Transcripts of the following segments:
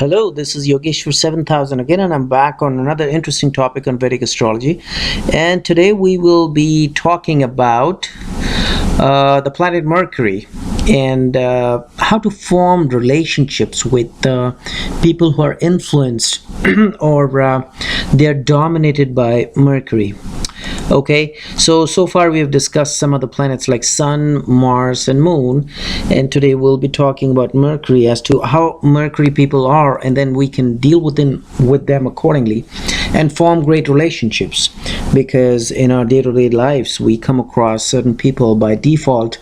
Hello, this is Yogeshwar 7000 again, and I'm back on another interesting topic on Vedic astrology. And today we will be talking about the planet Mercury and how to form relationships with people who are influenced or they're dominated by Mercury. Okay, so far we have discussed some of the planets like Sun, Mars, and Moon, and today we'll be talking about Mercury as to how Mercury people are, and then we can deal with them accordingly and form great relationships, because in our day-to-day lives we come across certain people by default.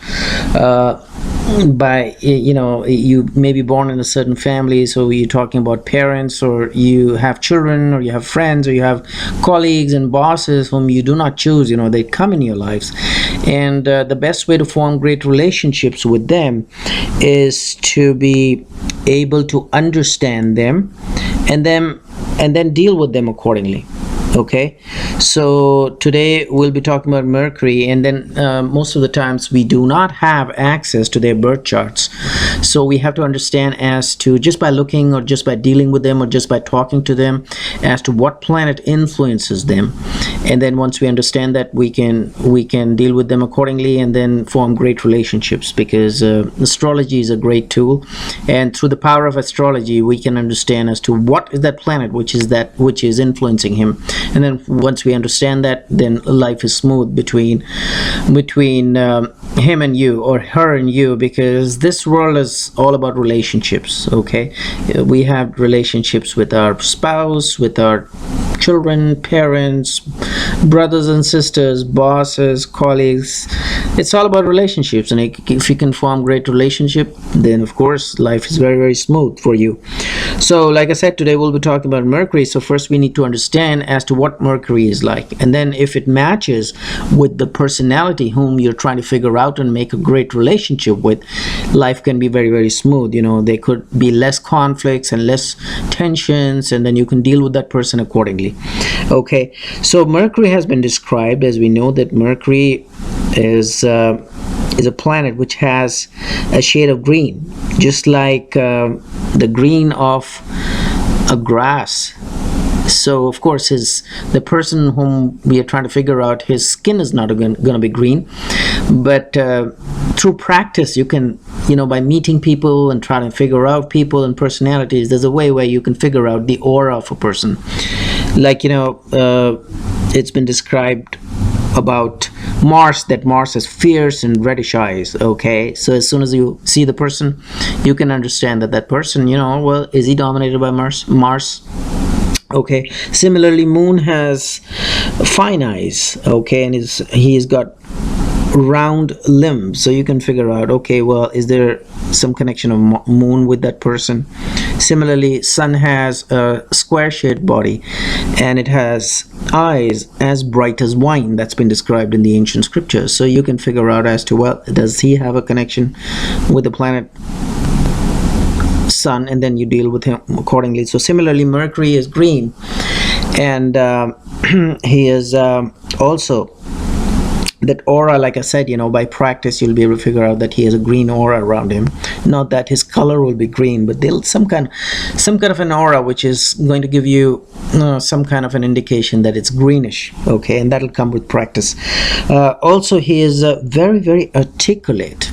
By you may be born in a certain family, so you're talking about parents, or you have children, or you have friends, or you have colleagues and bosses whom you do not choose. They come in your lives, and the best way to form great relationships with them is to be able to understand them and then deal with them accordingly. Okay, so today we'll be talking about Mercury, and then most of the times we do not have access to their birth charts, so we have to understand as to, just by looking or just by dealing with them or just by talking to them, as to what planet influences them. And then once we understand that, we can deal with them accordingly and then form great relationships, because astrology is a great tool, and through the power of astrology we can understand as to what is that planet which is influencing him. And then once we understand that, then life is smooth between him and you, or her and you, because this world is all about relationships. Okay, we have relationships with our spouse, with our children, parents, brothers and sisters, bosses, colleagues. It's all about relationships, and if you can form great relationship, then of course life is very, very smooth for you. So like I said, today we'll be talking about Mercury. So first we need to understand as to what Mercury is like, and then if it matches with the personality whom you're trying to figure out and make a great relationship with, life can be very, very smooth. There could be less conflicts and less tensions, and then you can deal with that person accordingly. Okay, so Mercury has been described, as we know, that Mercury is a planet which has a shade of green, just like the green of a grass. So of course the person whom we are trying to figure out, his skin is not going to be green, but through practice you can, by meeting people and trying to figure out people and personalities, there's a way where you can figure out the aura of a person. Like it's been described about Mars, that Mars has fierce and reddish eyes. Okay, so as soon as you see the person, you can understand that person, well, is he dominated by Mars? Okay, similarly, Moon has fine eyes. Okay, and he's got round limbs, so you can figure out, okay, well, is there some connection of Moon with that person? Similarly, Sun has a square shaped body, and it has eyes as bright as wine. That's been described in the ancient scriptures, so you can figure out as to, well, does he have a connection with the planet Sun, and then you deal with him accordingly. So similarly, Mercury is green, and he is also that aura. Like I said, by practice you'll be able to figure out that he has a green aura around him. Not that his color will be green, but there'll some kind of an aura which is going to give you some kind of an indication that it's greenish. Okay, and that'll come with practice. Also, he is very, very articulate.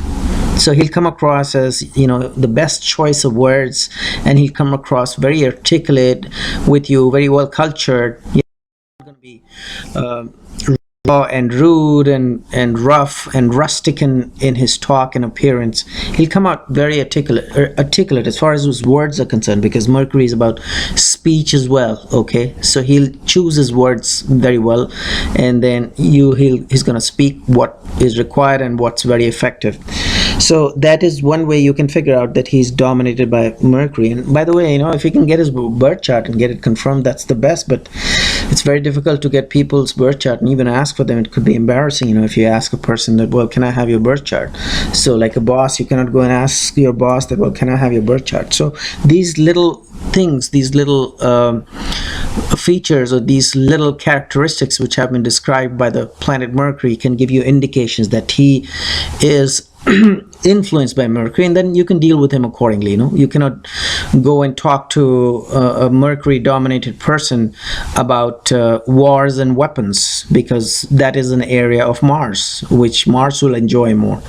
So he'll come across as, the best choice of words, and he'll come across very articulate with you, very well cultured. Going to be raw and rude and rough and rustic in his talk and appearance. He'll come out very articulate as far as his words are concerned, because Mercury is about speech as well. Okay, so he'll choose his words very well, and then he's going to speak what is required and what's very effective. So that is one way you can figure out that he's dominated by Mercury. And by the way, if you can get his birth chart and get it confirmed, that's the best. But it's very difficult to get people's birth chart and even ask for them. It could be embarrassing, if you ask a person that, well, can I have your birth chart? So like a boss, you cannot go and ask your boss that, well, can I have your birth chart? So these little things, these little features, or these little characteristics which have been described by the planet Mercury, can give you indications that he is influenced by Mercury, and then you can deal with him accordingly. You cannot go and talk to a Mercury dominated person about wars and weapons, because that is an area of Mars, which Mars will enjoy more,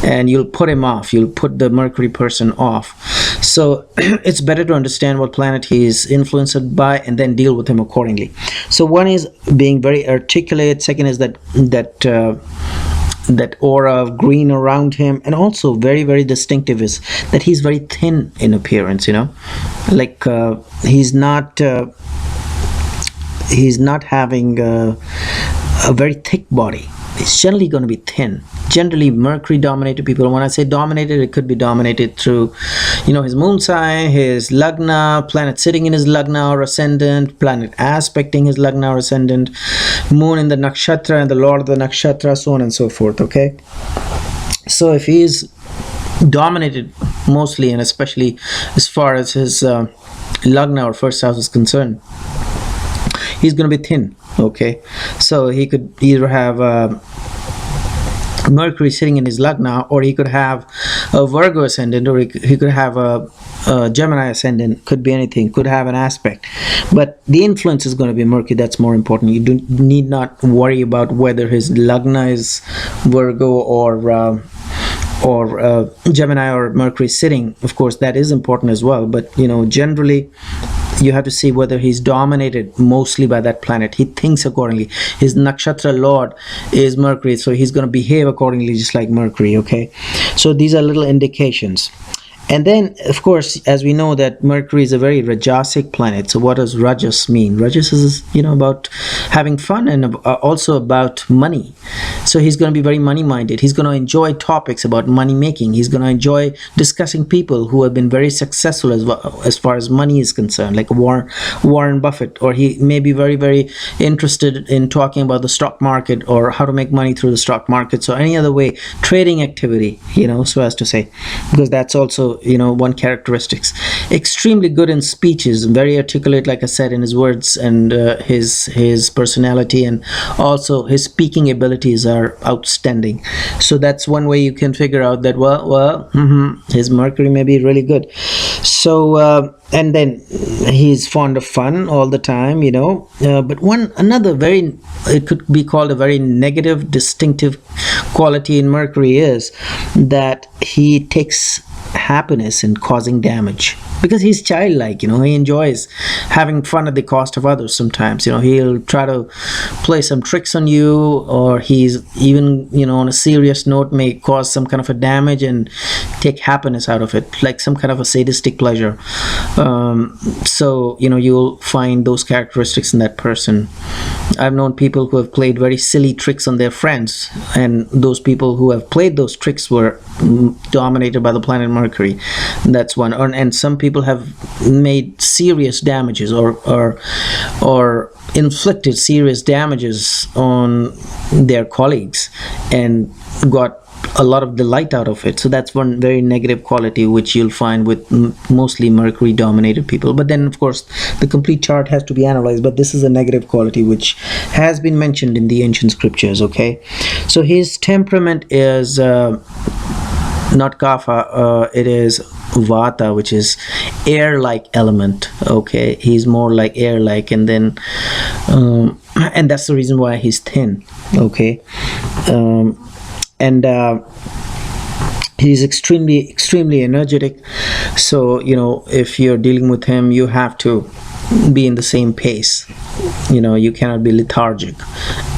and you'll put him off, you'll put the Mercury person off. So it's better to understand what planet he is influenced by and then deal with him accordingly. So one is being very articulate, second is that aura of green around him, and also very, very distinctive is that he's very thin in appearance. Like he's not having a very thick body. It's generally going to be thin. Generally Mercury dominated people, when I say dominated, it could be dominated through his moon sign, his lagna, planet sitting in his lagna or ascendant, planet aspecting his lagna or ascendant, moon in the nakshatra and the lord of the nakshatra, so on and so forth. Okay, so if he is dominated mostly, and especially as far as his lagna or first house is concerned, he's going to be thin. Okay, so he could either have Mercury sitting in his lagna, or he could have a Virgo ascendant, or he could have a Gemini ascendant. Could be anything, could have an aspect, but the influence is going to be Mercury. That's more important. You need not worry about whether his lagna is Virgo or Gemini, or Mercury sitting. Of course that is important as well, but generally you have to see whether he's dominated mostly by that planet. He thinks accordingly. His nakshatra lord is Mercury, so he's going to behave accordingly just like Mercury. Okay, so these are little indications. And then, of course, as we know that Mercury is a very Rajasic planet. So what does Rajas mean? Rajas is, about having fun, and also about money. So he's going to be very money-minded. He's going to enjoy topics about money making. He's going to enjoy discussing people who have been very successful as far as money is concerned, like Warren Buffett. Or he may be very, very interested in talking about the stock market, or how to make money through the stock market. So any other way, trading activity, so as to say, because that's also one characteristics. Extremely good in speeches, very articulate, like I said, in his words, and his personality, and also his speaking abilities are outstanding. So that's one way you can figure out that his Mercury may be really good. So and then he's fond of fun all the time, but another very, it could be called a very negative distinctive quality in Mercury is that he takes happiness in causing damage, because he's childlike. He enjoys having fun at the cost of others. Sometimes he'll try to play some tricks on you, or he's even on a serious note may cause some kind of a damage and take happiness out of it, like some kind of a sadistic pleasure. So you'll find those characteristics in that person. I've known people who have played very silly tricks on their friends, and those people who have played those tricks were dominated by the planet Mercury. That's one. And some people have made serious damages, or inflicted serious damages on their colleagues, and got a lot of delight out of it. So that's one very negative quality which you'll find with mostly Mercury dominated people. But then of course the complete chart has to be analyzed, but this is a negative quality which has been mentioned in the ancient scriptures. Okay, so his temperament is not kapha, it is vata, which is air-like element. Okay, he's more like air-like, and then and that's the reason why he's thin. Okay, and he's extremely energetic. So if you're dealing with him, you have to be in the same pace. You cannot be lethargic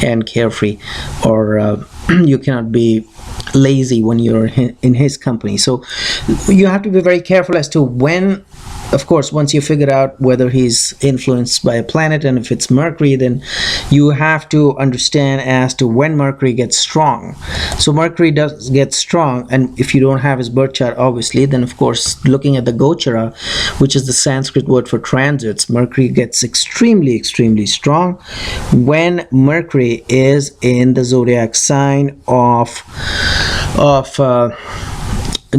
and carefree, or you cannot be lazy when you're in his company. So you have to be very careful as to when, of course, once you figure out whether he's influenced by a planet, and if it's Mercury, then you have to understand as to when Mercury gets strong. So Mercury does get strong, and if you don't have his birth chart, obviously, then of course, looking at the Gochara, which is the Sanskrit word for transits, Mercury gets extremely strong when Mercury is in the zodiac sign of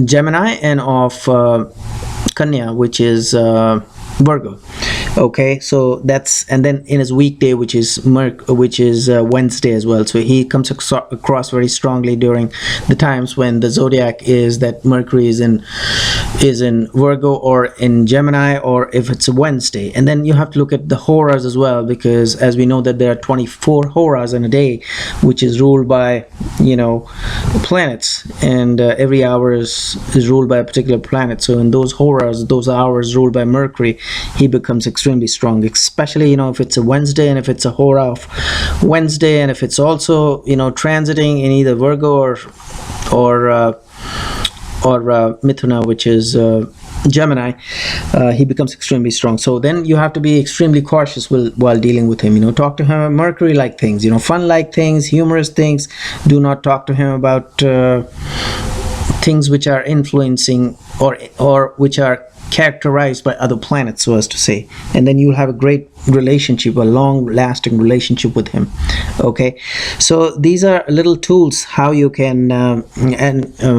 Gemini and of Kanya, which is Virgo. Okay, so that's, and then in his weekday, which is Wednesday as well, so he comes across very strongly during the times when the zodiac is that Mercury is in Virgo or in Gemini, or if it's a Wednesday. And then you have to look at the horas as well, because as we know that there are 24 horas in a day, which is ruled by, you know, planets, and every hour is ruled by a particular planet. So in those horas, those hours ruled by Mercury, he becomes extremely strong, especially, you know, if it's a Wednesday, and if it's a hora of Wednesday, and if it's also, you know, transiting in either Virgo or Mithuna, which is Gemini, he becomes extremely strong. So then you have to be extremely cautious while dealing with him. You know, talk to him about Mercury like things, you know, fun like things, humorous things. Do not talk to him about things which are influencing or which are characterized by other planets, so as to say. And then you'll have a great relationship, a long lasting relationship with him. Okay, so these are little tools how you can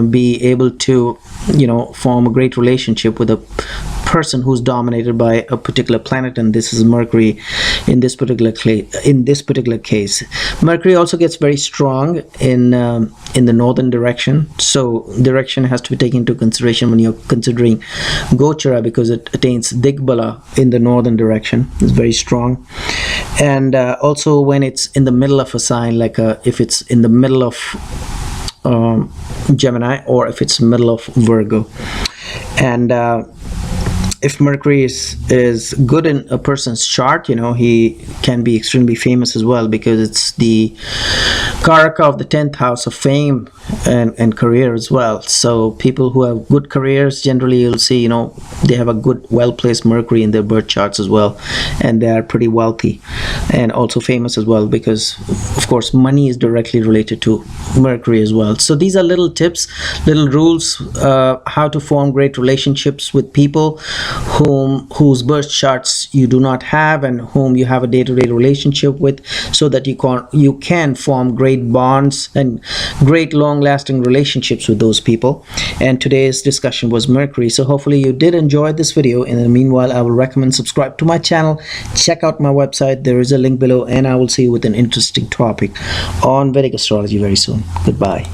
be able to, you know, form a great relationship with a person who's dominated by a particular planet, and this is Mercury in this particular case. Mercury also gets very strong in the northern direction, so direction has to be taken into consideration when you're considering Gochara, because it attains Digbala in the northern direction. It's very strong. And also when it's in the middle of a sign, like if it's in the middle of Gemini, or if it's middle of Virgo. And if Mercury is good in a person's chart, you know, he can be extremely famous as well, because it's the Karaka of the 10th house of fame and career as well. So people who have good careers, generally you'll see, you know, they have a good, well-placed Mercury in their birth charts as well, and they are pretty wealthy and also famous as well, because of course money is directly related to Mercury as well. So these are little tips, little rules, how to form great relationships with people whose birth charts you do not have, and whom you have a day-to-day relationship with, so that you can form great bonds and great long-lasting relationships with those people. And today's discussion was Mercury. So hopefully you did enjoy this video. In the meanwhile, I will recommend subscribe to my channel, check out my website, there is a link below, and I will see you with an interesting topic on Vedic astrology very soon. Goodbye.